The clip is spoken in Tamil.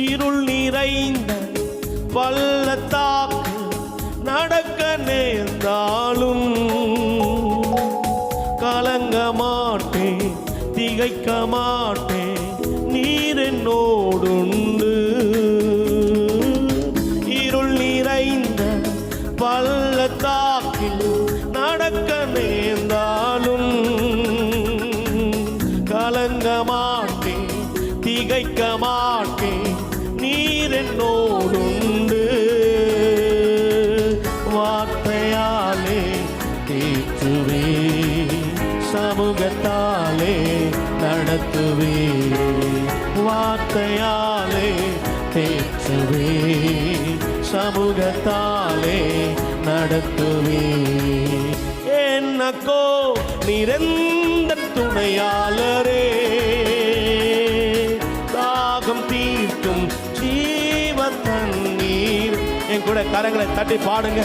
இருள் நிறைந்த பள்ளத்தாக்கு நடக்க நேர்ந்தாலும் கலங்க மாட்டேன், திகைக்க மாட்டேன், நீர் என்னோடுண்டு. இருள் நிறைந்த பள்ளத்தாக்கில் நடக்க நேர்ந்தாலும் கலங்க மாட்டேன், திகைக்க மாட்டேன், நீர் என்னோடுண்டு. வார்த்தையாலே தேற்றுவே, சமூகத்தாலே நடத்துவே. வார்த்தையாலே தேற்றுவே, சமூகத்தாலே நடத்துவே. என்னக்கோ நிறைந்த துணையாளரே, தாகம் தீர்க்கும் ஜீவ தண்ணீர். என் கூட கரங்களை தட்டி பாடுங்க.